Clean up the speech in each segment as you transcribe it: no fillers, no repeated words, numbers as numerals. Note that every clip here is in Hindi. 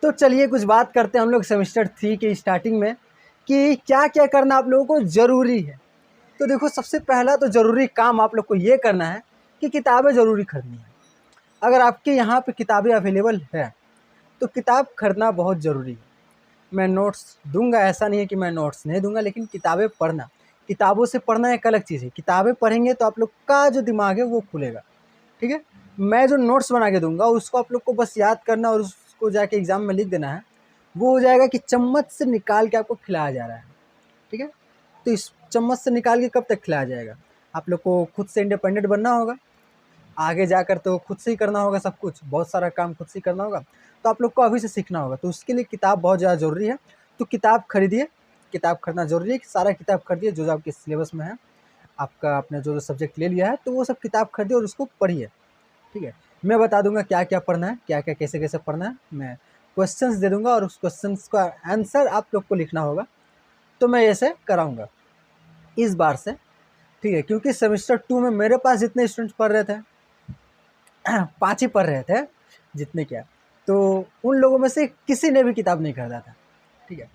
तो चलिए कुछ बात करते हैं हम लोग सेमेस्टर 3 के स्टार्टिंग में कि क्या क्या करना आप लोगों को ज़रूरी है। तो देखो, सबसे पहला तो ज़रूरी काम आप लोग को ये करना है कि किताबें ज़रूरी खरीदनी है। अगर आपके यहाँ पे किताबें अवेलेबल है तो किताब खरीदना बहुत ज़रूरी है। मैं नोट्स दूंगा, ऐसा नहीं है कि मैं नोट्स नहीं दूंगा, लेकिन किताबें पढ़ना, किताबों से पढ़ना एक अलग चीज़ है। किताबें पढ़ेंगे तो आप लोग का जो दिमाग है वो खुलेगा, ठीक है। मैं जो नोट्स बना के दूंगा उसको आप लोग को बस याद करना और उसको जाके एग्ज़ाम में लिख देना है। वो हो जाएगा कि चम्मच से निकाल के आपको खिलाया जा रहा है, ठीक है। तो इस चम्मच से निकाल के कब तक खिलाया जाएगा? आप लोग को खुद से इंडिपेंडेंट बनना होगा, आगे जाकर तो खुद से ही करना होगा, सब कुछ बहुत सारा काम खुद से ही करना होगा। तो आप लोग को अभी से सीखना होगा, तो उसके लिए किताब बहुत ज़्यादा ज़रूरी है। तो किताब खरीदिए, किताब खरीदना ज़रूरी है कि सारा किताब खरीदिए जो आपके सिलेबस में है। आपका आपने जो सब्जेक्ट ले लिया है तो वो सब किताब खरीदिए और उसको पढ़िए, ठीक है। मैं बता दूंगा क्या क्या पढ़ना है, क्या क्या कैसे कैसे पढ़ना है। मैं क्वेश्चंस दे दूंगा और उस क्वेश्चंस का आंसर आप लोग को लिखना होगा। तो मैं ऐसे कराऊंगा इस बार से, ठीक है। क्योंकि सेमेस्टर 2 में मेरे पास जितने स्टूडेंट्स पढ़ रहे थे 5 ही पढ़ रहे थे जितने क्या, तो उन लोगों में से किसी ने भी किताब नहीं खरीदा था, ठीक है।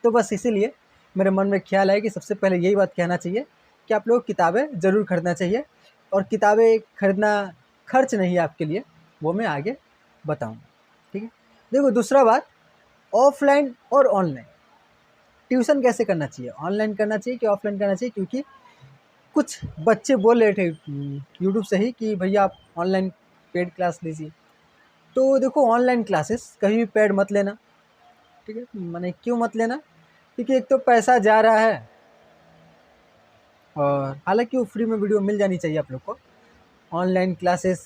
तो बस इसीलिए मेरे मन में ख्याल है कि सबसे पहले यही बात कहना चाहिए कि आप लोग किताबें ज़रूर खरीदना चाहिए। और किताबें खरीदना खर्च नहीं है आपके लिए, वो मैं आगे बताऊँगा, ठीक है। देखो, दूसरा बात, ऑफलाइन और ऑनलाइन ट्यूशन कैसे करना चाहिए, ऑनलाइन करना चाहिए कि ऑफलाइन करना चाहिए। क्योंकि कुछ बच्चे बोल रहे थे यूट्यूब से ही कि भैया आप ऑनलाइन पेड क्लास लीजिए। तो देखो, ऑनलाइन क्लासेस कहीं भी पेड मत लेना, ठीक है। मैंने क्यों मत लेना? क्योंकि एक तो पैसा जा रहा है, और हालांकि वो फ्री में वीडियो मिल जानी चाहिए आप लोग को। ऑनलाइन क्लासेस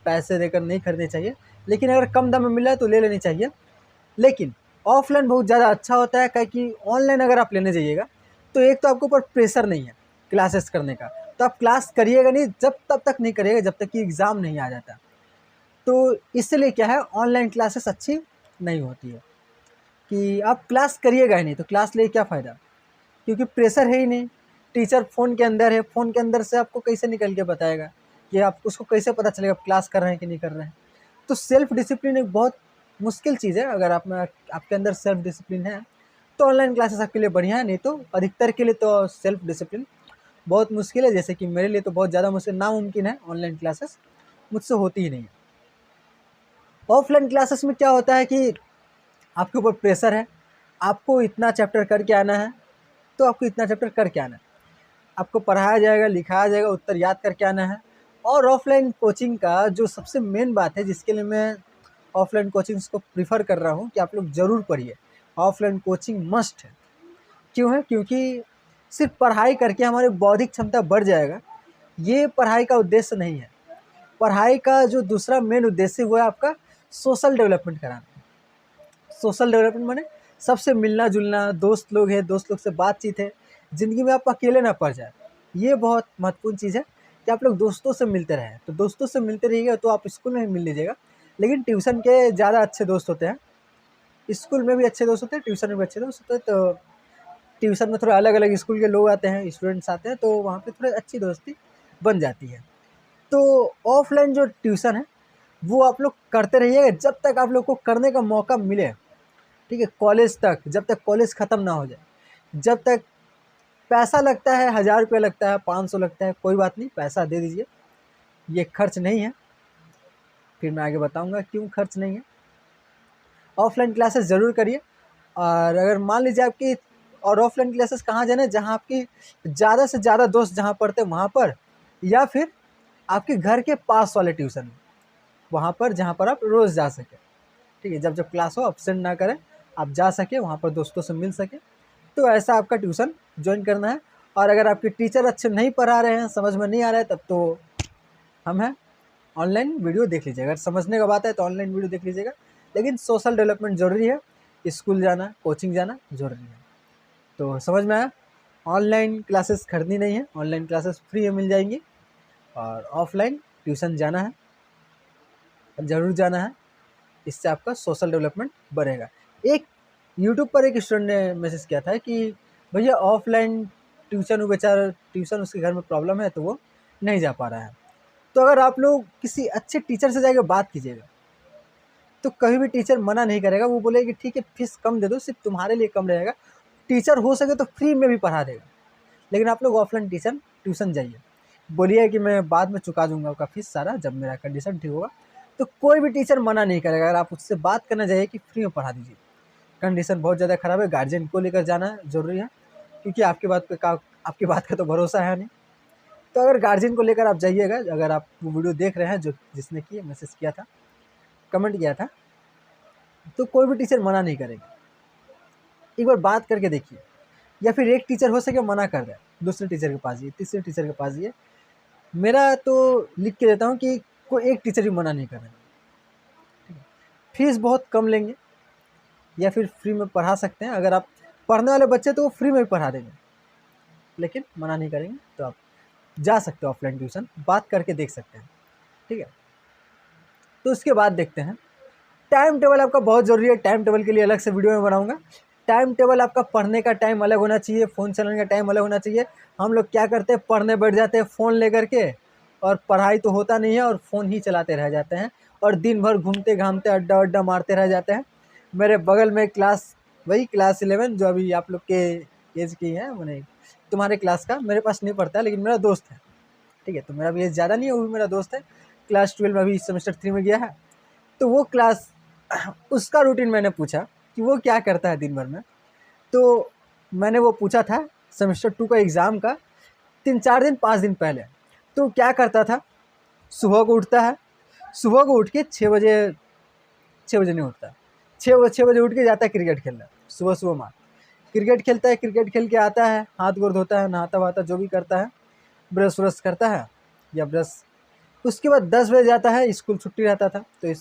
पैसे देकर नहीं खरीदनी चाहिए, लेकिन अगर कम दाम में मिला है तो ले लेनी चाहिए। लेकिन ऑफलाइन बहुत ज़्यादा अच्छा होता है, क्योंकि ऑनलाइन अगर आप लेने जाइएगा तो एक तो आपके ऊपर प्रेशर नहीं है क्लासेस करने का, तो आप क्लास करिएगा नहीं, जब तब तक नहीं करिएगा जब तक कि एग्ज़ाम नहीं आ जाता। तो इसलिए क्या है, ऑनलाइन क्लासेस अच्छी नहीं होती है कि आप क्लास करिएगा ही नहीं तो क्लास ले क्या फ़ायदा, क्योंकि प्रेशर है ही नहीं। टीचर फ़ोन के अंदर है, फ़ोन के अंदर से आपको कैसे निकल के बताएगा कि आप उसको कैसे पता चलेगा आप क्लास कर रहे हैं कि नहीं कर रहे हैं। तो सेल्फ डिसिप्लिन एक बहुत मुश्किल चीज़ है। अगर आप में आपके अंदर सेल्फ डिसिप्लिन है तो ऑनलाइन क्लासेस आपके लिए बढ़िया है, नहीं तो अधिकतर के लिए तो सेल्फ डिसिप्लिन बहुत मुश्किल है। जैसे कि मेरे लिए तो बहुत ज़्यादा मुश्किल, नामुमकिन है, ऑनलाइन क्लासेस मुझसे होती ही नहीं है। ऑफलाइन क्लासेस में क्या होता है कि आपके ऊपर प्रेशर है, आपको इतना चैप्टर करके आना है तो आपको इतना चैप्टर करके आना है, आपको पढ़ाया जाएगा, लिखाया जाएगा, उत्तर याद करके आना है। और ऑफलाइन कोचिंग का जो सबसे मेन बात है जिसके लिए मैं ऑफलाइन कोचिंग्स को प्रीफर कर रहा हूँ कि आप लोग ज़रूर पढ़िए, ऑफलाइन कोचिंग मस्ट है। क्यों है? क्योंकि सिर्फ पढ़ाई करके हमारी बौद्धिक क्षमता बढ़ जाएगा, ये पढ़ाई का उद्देश्य नहीं है। पढ़ाई का जो दूसरा मेन उद्देश्य हुआ है आपका सोशल डेवलपमेंट कराना। सोशल डेवलपमेंट माने सबसे मिलना जुलना, दोस्त लोग हैं, दोस्त लोग से बातचीत है, ज़िंदगी में आप अकेले ना पड़ जाए। ये बहुत महत्वपूर्ण चीज़ है कि आप लोग दोस्तों से मिलते रहें। तो दोस्तों से मिलते रहिएगा तो आप स्कूल में भी मिल लीजिएगा, लेकिन ट्यूशन के ज़्यादा अच्छे दोस्त होते हैं। स्कूल में भी अच्छे दोस्त होते हैं, ट्यूशन में भी अच्छे दोस्त होते हैं। तो ट्यूशन में थोड़ा अलग अलग स्कूल के लोग आते हैं, स्टूडेंट्स आते हैं, तो वहाँ पे थोड़ी अच्छी दोस्ती बन जाती है। तो ऑफलाइन जो ट्यूशन है वो आप लोग करते रहिएगा जब तक आप लोग को करने का मौका मिले, ठीक है। कॉलेज तक, जब तक कॉलेज ख़त्म ना हो जाए, जब तक पैसा लगता है, 1000 रुपये लगता है, 500 लगता है, कोई बात नहीं, पैसा दे दीजिए, ये खर्च नहीं है। फिर मैं आगे बताऊंगा क्यों खर्च नहीं है। ऑफलाइन क्लासेस ज़रूर करिए। और अगर मान लीजिए आपकी, और ऑफलाइन क्लासेस कहाँ जाना है, जहाँ आपकी ज़्यादा से ज़्यादा दोस्त जहाँ पढ़ते हैं वहाँ पर, या फिर आपके घर के पास वाले ट्यूशन में, वहाँ पर जहाँ पर आप रोज़ जा सकें, ठीक है। जब जब क्लास हो एब्सेंट ना करें, आप जा सके वहाँ पर, दोस्तों से मिल सके, तो ऐसा आपका ट्यूशन ज्वाइन करना है। और अगर आपके टीचर अच्छे नहीं पढ़ा रहे हैं, समझ में नहीं आ रहा है, तब तो हम हैं, ऑनलाइन वीडियो देख लीजिएगा। अगर समझने का बात है तो ऑनलाइन वीडियो देख लीजिएगा, लेकिन सोशल डेवलपमेंट ज़रूरी है, स्कूल जाना, कोचिंग जाना ज़रूरी है। तो समझ में आया, ऑनलाइन क्लासेस खरीदनी नहीं है, ऑनलाइन क्लासेस फ्री में मिल जाएंगी। और ऑफलाइन ट्यूशन जाना है, ज़रूर जाना है, इससे आपका सोशल डेवलपमेंट बढ़ेगा। एक यूट्यूब पर एक स्टूडेंट ने मैसेज किया था कि भैया ऑफलाइन ट्यूशन, वो बेचारा ट्यूशन उसके घर में प्रॉब्लम है तो वो नहीं जा पा रहा है। तो अगर आप लोग किसी अच्छे टीचर से जाकर बात कीजिएगा, तो कभी भी टीचर मना नहीं करेगा, वो बोलेगा कि ठीक है फीस कम दे दो, सिर्फ तुम्हारे लिए कम रहेगा। टीचर हो सके तो फ्री में भी पढ़ा देगा। लेकिन आप लोग ऑफलाइन ट्यूशन जाइए, बोलिए कि मैं बाद में चुका दूंगा आपका फीस सारा जब मेरा कंडीशन ठीक होगा, तो कोई भी टीचर मना नहीं करेगा। अगर आप उससे बात करना चाहिए कि फ्री में पढ़ा दीजिए, कंडीशन बहुत ज़्यादा ख़राब है, गार्जियन को लेकर जाना ज़रूरी है, क्योंकि आपकी बात का तो भरोसा है नहीं। तो अगर गार्जियन को लेकर आप जाइएगा, अगर आप वो वीडियो देख रहे हैं जो जिसने की मैसेज किया था, कमेंट किया था, तो कोई भी टीचर मना नहीं करेगा। एक बार बात करके देखिए, या फिर एक टीचर हो सके मना कर दे, दूसरे टीचर के पास जाइए, तीसरे टीचर के पास जाइए। मेरा तो लिख के देता हूँ कि कोई एक टीचर भी मना नहीं कर रहा है। फीस बहुत कम लेंगे या फिर फ्री में पढ़ा सकते हैं। अगर आप पढ़ने वाले बच्चे तो वो फ्री में भी पढ़ा देंगे, लेकिन मना नहीं करेंगे। तो आप जा सकते हो ऑफलाइन ट्यूशन, बात करके देख सकते हैं, ठीक है। तो उसके बाद देखते हैं, टाइम टेबल आपका बहुत ज़रूरी है। टाइम टेबल के लिए अलग से वीडियो में बनाऊंगा। टाइम टेबल आपका पढ़ने का टाइम अलग होना चाहिए, फ़ोन चलाने का टाइम अलग होना चाहिए। हम लोग क्या करते हैं, पढ़ने बैठ जाते हैं फ़ोन लेकर के, और पढ़ाई तो होता नहीं है और फ़ोन ही चलाते रह जाते हैं, और दिन भर घूमते घामते अड्डा अड्डा मारते रह जाते हैं। मेरे बगल में क्लास 11 जो अभी आप लोग के एज की है, मैंने तुम्हारे क्लास का, मेरे पास नहीं पढ़ता है लेकिन मेरा दोस्त है, ठीक है। तो मेरा भी एज ज़्यादा नहीं है, वो भी मेरा दोस्त है, क्लास 12 में अभी सेमेस्टर 3 में गया है। तो वो क्लास उसका रूटीन मैंने पूछा कि वो क्या करता है दिन भर में। तो मैंने वो पूछा था सेमेस्टर 2 का एग्ज़ाम का 3-4 दिन 5 दिन पहले। तो क्या करता था, सुबह को उठता है, सुबह को उठ के 6 बजे नहीं उठता, 6 बजे उठ के जाता है क्रिकेट खेलने, सुबह सुबह मार क्रिकेट खेलता है। क्रिकेट खेल के आता है, हाथ गोड़ धोता है, नहाता वहाता जो भी करता है, ब्रश व्रश करता है या ब्रश, उसके बाद 10 बजे जाता है, स्कूल छुट्टी रहता था तो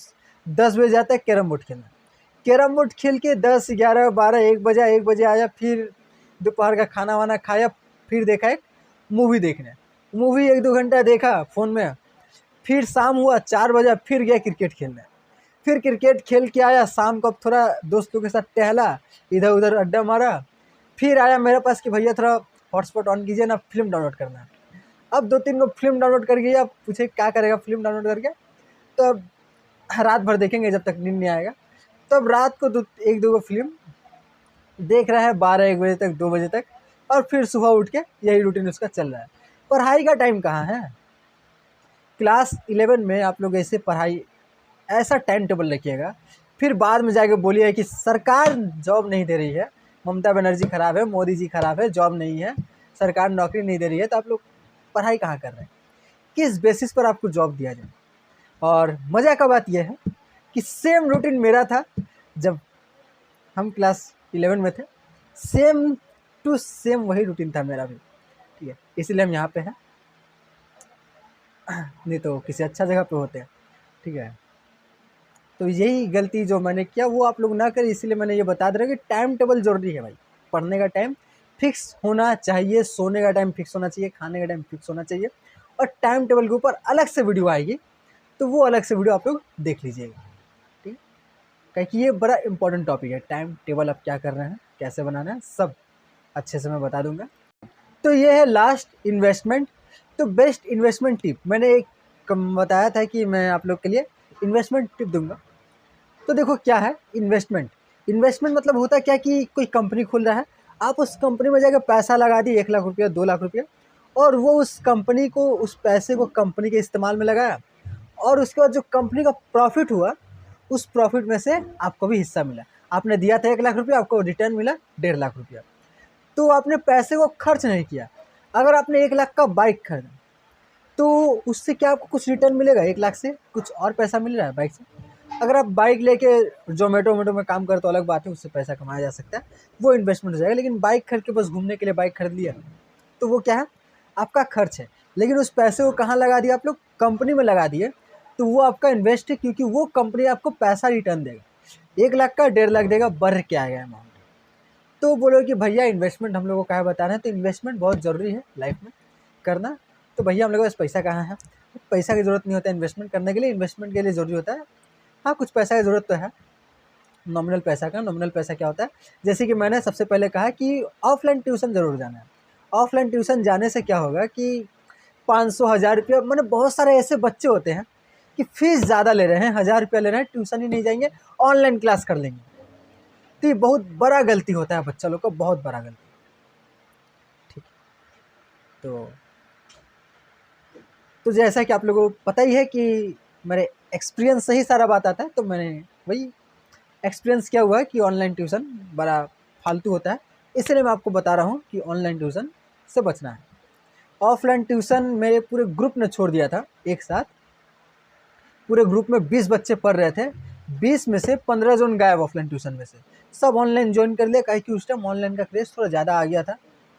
10 बजे जाता है कैरम बोर्ड खेलने। कैरम बोर्ड खेल के 10, 11, 12, 1 बजे आया, फिर दोपहर का खाना वाना खाया, फिर देखा एक मूवी देखने, मूवी 1-2 घंटा देखा फ़ोन में। फिर शाम हुआ 4 बजे, फिर गया क्रिकेट खेलने, फिर क्रिकेट खेल के आया, शाम को अब थोड़ा दोस्तों के साथ टहला, इधर उधर अड्डा मारा, फिर आया मेरे पास कि भैया थोड़ा हॉटस्पॉट ऑन कीजिए ना, फिल्म डाउनलोड करना है। अब 2-3 को फिल्म डाउनलोड कर गई। अब पूछे क्या करेगा फिल्म डाउनलोड करके, तो अब रात भर देखेंगे जब तक नींद नहीं आएगा। तो अब रात को 1-2 को फिल्म देख रहा है 12-1 बजे तक, 2 बजे तक, और फिर सुबह उठ के यही रूटीन उसका चल रहा है। पढ़ाई का टाइम कहाँ है। क्लास 11 में आप लोग ऐसे पढ़ाई, ऐसा टाइम टेबल रखिएगा, फिर बाद में जाके बोलिए कि सरकार जॉब नहीं दे रही है, ममता बनर्जी खराब है, मोदी जी खराब है, जॉब नहीं है, सरकार नौकरी नहीं दे रही है, तो आप लोग पढ़ाई कहाँ कर रहे हैं, किस बेसिस पर आपको जॉब दिया जाए। और मज़ा का बात यह है कि सेम रूटीन मेरा था जब हम क्लास 11 में थे, सेम टू सेम वही रूटीन था मेरा भी, ठीक है। इसीलिए हम यहाँ पे हैं, नहीं तो किसी अच्छा जगह पे होते हैं, ठीक है। तो यही गलती जो मैंने किया वो आप लोग ना करें, इसीलिए मैंने ये बता दे रहा कि टाइम टेबल ज़रूरी है भाई। पढ़ने का टाइम फिक्स होना चाहिए, सोने का टाइम फिक्स होना चाहिए, खाने का टाइम फिक्स होना चाहिए, और टाइम टेबल के ऊपर अलग से वीडियो आएगी, तो वो अलग से वीडियो आप लोग देख लीजिएगा, ठीक है। क्योंकि ये बड़ा इंपॉर्टेंट टॉपिक है, टाइम टेबल आप क्या कर रहे हैं, कैसे बनाना है, सब अच्छे से मैं बता दूंगा। तो ये है लास्ट इन्वेस्टमेंट। तो बेस्ट इन्वेस्टमेंट टिप मैंने एक बताया था कि मैं आप लोग के लिए इन्वेस्टमेंट टिप दूंगा। तो देखो क्या है इन्वेस्टमेंट। इन्वेस्टमेंट मतलब होता है क्या कि कोई कंपनी खुल रहा है, आप उस कंपनी में जाकर पैसा लगा दिए, 1 लाख रुपया, 2 लाख रुपया, और वो उस कंपनी को, उस पैसे को कंपनी के इस्तेमाल में लगाया, और उसके बाद जो कंपनी का प्रॉफिट हुआ, उस प्रॉफिट में से आपको भी हिस्सा मिला। आपने दिया था 1 लाख रुपया, आपको रिटर्न मिला 1.5 लाख रुपया। तो आपने पैसे को खर्च नहीं किया। अगर आपने 1 लाख का बाइक खरीदा, तो उससे क्या आपको कुछ रिटर्न मिलेगा, 1 लाख से कुछ और पैसा मिल रहा है बाइक से। अगर आप बाइक लेके जोमेटो में काम करते तो अलग बात है, उससे पैसा कमाया जा सकता है, वो इन्वेस्टमेंट हो जाएगा। लेकिन बाइक खरीद के बस घूमने के लिए बाइक खरीद लिया, तो वो क्या है, आपका खर्च है। लेकिन उस पैसे को कहाँ लगा दिया आप लोग, कंपनी में लगा दिए, तो वो आपका इन्वेस्ट है, क्योंकि वो कंपनी आपको पैसा रिटर्न देगा। 1 लाख का 1.5 लाख देगा, बढ़ के आएगा अमाउंट। तो बोलो कि भैया इन्वेस्टमेंट हम लोगों को क्या बता रहे हैं, तो इन्वेस्टमेंट बहुत ज़रूरी है लाइफ में करना। तो भैया हम लोग के पास पैसा कहाँ है, पैसा की ज़रूरत नहीं होता है इन्वेस्टमेंट करने के लिए। इन्वेस्टमेंट के लिए ज़रूरी होता है, हाँ कुछ पैसा की ज़रूरत तो है, नॉमिनल पैसा का। नॉमिनल पैसा क्या होता है, जैसे कि मैंने सबसे पहले कहा कि ऑफलाइन ट्यूशन ज़रूर जाना है। ऑफलाइन ट्यूशन जाने से क्या होगा कि 500, 1000 रुपया, मैंने बहुत सारे ऐसे बच्चे होते हैं कि फ़ीस ज़्यादा ले रहे हैं, 1000 रुपया ले रहे हैं, ट्यूशन ही नहीं जाएंगे, ऑनलाइन क्लास कर लेंगे। तो ये बहुत बड़ा गलती होता है बच्चा लोग का, बहुत बड़ा गलती। ठीक, तो जैसा कि आप लोगों को पता ही है कि मेरे एक्सपीरियंस से ही सारा बात आता है, तो मैंने वही एक्सपीरियंस क्या हुआ है कि ऑनलाइन ट्यूशन बड़ा फालतू होता है, इसलिए मैं आपको बता रहा हूँ कि ऑनलाइन ट्यूशन से बचना है। ऑफलाइन ट्यूशन मेरे पूरे ग्रुप ने छोड़ दिया था एक साथ। पूरे ग्रुप में 20 बच्चे पढ़ रहे थे, 20 में से 15 जन गायब ऑफलाइन ट्यूशन में से। सब ऑनलाइन ज्वाइन कर लिया, काहे कि उस टाइम ऑनलाइन का क्रेज़ थोड़ा ज़्यादा आ गया था।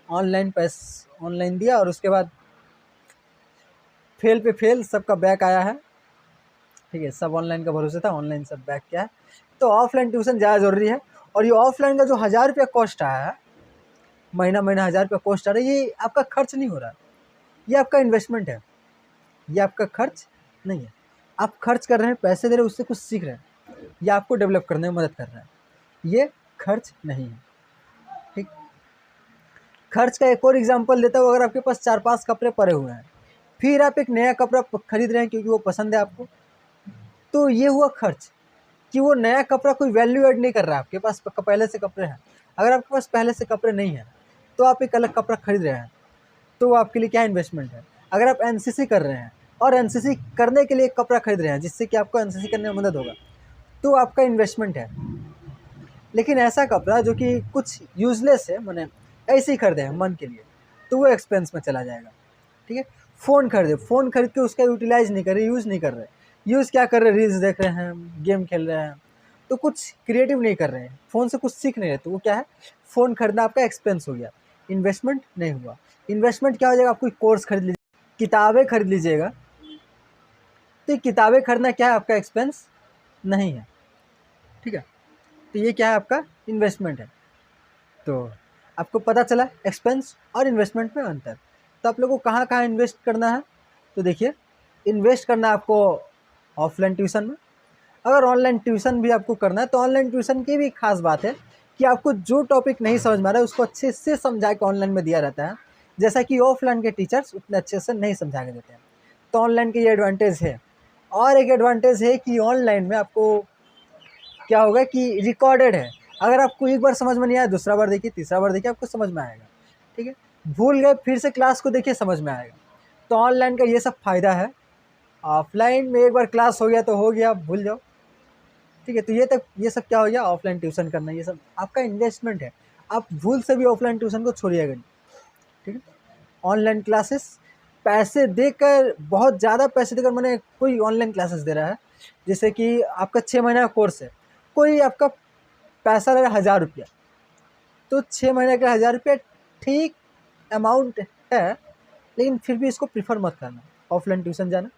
ऑनलाइन दिया और उसके बाद फेल पे फेल, सबका बैक आया है। ठीक है, सब ऑनलाइन का भरोसे था, ऑनलाइन सब बैक किया है। तो ऑफलाइन ट्यूशन ज़्यादा ज़रूरी है। और ये ऑफलाइन का जो 1000 रुपया कॉस्ट आया है, महीना 1000 रुपया कॉस्ट आ रहा है, ये आपका खर्च नहीं हो रहा, ये आपका इन्वेस्टमेंट है, ये आपका खर्च नहीं है। आप खर्च कर रहे हैं, पैसे दे रहे हैं, उससे कुछ सीख रहे हैं, ये आपको डेवलप करने में मदद कर रहा है, ये खर्च नहीं है। ठीक, खर्च का एक और एग्जांपल देता हूँ। अगर आपके पास 4-5 कपड़े पड़े हुए हैं, फिर आप एक नया कपड़ा खरीद रहे हैं क्योंकि वो पसंद है आपको, तो ये हुआ खर्च, कि वो नया कपड़ा कोई वैल्यू ऐड नहीं कर रहा है। आपके पास पहले से कपड़े हैं, अगर आपके पास पहले से कपड़े नहीं हैं तो आप एक अलग कपड़ा खरीद रहे हैं, तो वो आपके लिए क्या इन्वेस्टमेंट है। अगर आप एनसीसी कर रहे हैं और एनसीसी करने के लिए एक कपड़ा खरीद रहे हैं जिससे कि आपको एनसीसी करने में मदद होगा, तो आपका इन्वेस्टमेंट है। लेकिन ऐसा कपड़ा जो कि कुछ यूजलेस है, मैंने ऐसे ही खरीदे हैं मन के लिए, तो वो एक्सपेंस में चला जाएगा। ठीक है, फ़ोन खरीदे, फ़ोन खरीद के उसका यूटिलाइज़ नहीं कर रहे, यूज़ नहीं कर रहे। यूज़ क्या कर रहे, रील्स देख रहे हैं, गेम खेल रहे हैं, तो कुछ क्रिएटिव नहीं कर रहे हैं, फ़ोन से कुछ सीख नहीं रहे। तो वो क्या है, फ़ोन खरीदना आपका एक्सपेंस हो गया, इन्वेस्टमेंट नहीं हुआ। इन्वेस्टमेंट क्या हो जाएगा, आप कोई कोर्स खरीद लीजिए, किताबें खरीद लीजिएगा, तो ये किताबें खरीदना क्या है, आपका एक्सपेंस नहीं है। ठीक है, तो ये क्या है, आपका इन्वेस्टमेंट है। तो आपको पता चला एक्सपेंस और इन्वेस्टमेंट में अंतर। तो आप लोगों को कहाँ कहाँ इन्वेस्ट करना है, तो देखिए, इन्वेस्ट करना है आपको ऑफलाइन ट्यूशन में। अगर ऑनलाइन ट्यूशन भी आपको करना है तो ऑनलाइन ट्यूशन की भी खास बात है कि आपको जो टॉपिक नहीं समझ में आ रहा है उसको अच्छे से समझा के ऑनलाइन में दिया रहता है, जैसा कि ऑफलाइन के टीचर्स उतने अच्छे से नहीं समझा के देते हैं। तो ऑनलाइन के ये एडवांटेज है। और एक एडवांटेज है कि ऑनलाइन में आपको क्या होगा कि रिकॉर्डेड है। अगर आपको एक बार समझ में नहीं आया, दूसरा बार देखिए, तीसरा बार देखिए, आपको समझ में आएगा। ठीक है, भूल गए, फिर से क्लास को देखिए, समझ में आएगा। तो ऑनलाइन का ये सब फ़ायदा है। ऑफलाइन में एक बार क्लास हो गया तो हो गया, भूल जाओ। ठीक है, तो ये सब क्या हो गया, ऑफलाइन ट्यूशन करना, ये सब आपका इन्वेस्टमेंट है। आप भूल से भी ऑफलाइन ट्यूशन को छोड़िएगा नहीं। ठीक है, ऑनलाइन क्लासेस पैसे देकर, बहुत ज़्यादा पैसे देकर, मैंने कोई ऑनलाइन क्लासेस दे रहा है, जैसे कि आपका 6 महीने का कोर्स है, कोई आपका पैसा लग रहा है 1000 रुपया, तो 6 महीने का 1000 रुपया ठीक अमाउंट है, लेकिन फिर भी इसको प्रीफर मत करना ऑफलाइन ट्यूशन जाना।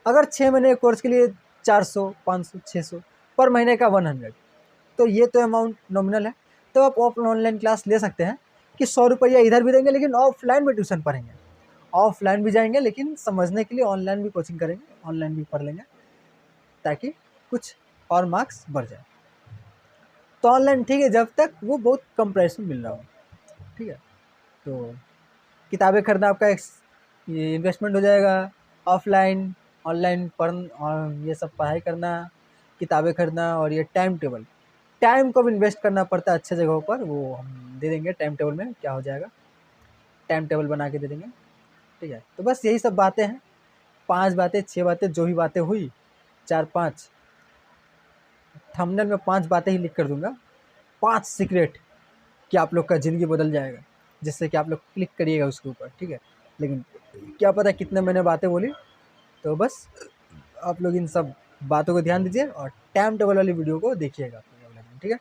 अगर 6 महीने के कोर्स के लिए 400, 500, 600 पर महीने का 100, तो ये तो अमाउंट नॉमिनल है। तो आप ऑनलाइन क्लास ले सकते हैं कि 100 रुपया इधर भी देंगे, लेकिन ऑफलाइन में ट्यूशन पढ़ेंगे, ऑफलाइन भी जाएंगे, लेकिन समझने के लिए ऑनलाइन भी कोचिंग करेंगे, ऑनलाइन भी पढ़ लेंगे, ताकि कुछ और मार्क्स बढ़ जाए। तो ऑनलाइन ठीक है, जब तक वो बहुत कम प्राइस में मिल रहा हो। ठीक है, तो किताबें खरीदना आपका ये इन्वेस्टमेंट हो जाएगा। ऑफलाइन, ऑनलाइन पढ़ और ये सब पढ़ाई करना, किताबें खरीदना, और ये टाइम को भी इन्वेस्ट करना पड़ता है अच्छे जगहों पर, वो हम दे देंगे टाइम टेबल में, क्या हो जाएगा, टाइम टेबल बना के दे देंगे। ठीक है, तो बस यही सब बातें हैं, 5 बातें 6 बातें जो भी बातें हुई, 4-5 थंबनेल में 5 बातें ही लिख कर दूंगा, 5 सीक्रेट कि आप लोग का ज़िंदगी बदल जाएगा, जिससे कि आप लोग क्लिक करिएगा उसके ऊपर। ठीक है, लेकिन क्या पता कितने मैंने बातें बोली। तो बस आप लोग इन सब बातों को ध्यान दीजिए और टाइम टेबल वाली वीडियो को देखिएगा। ठीक है।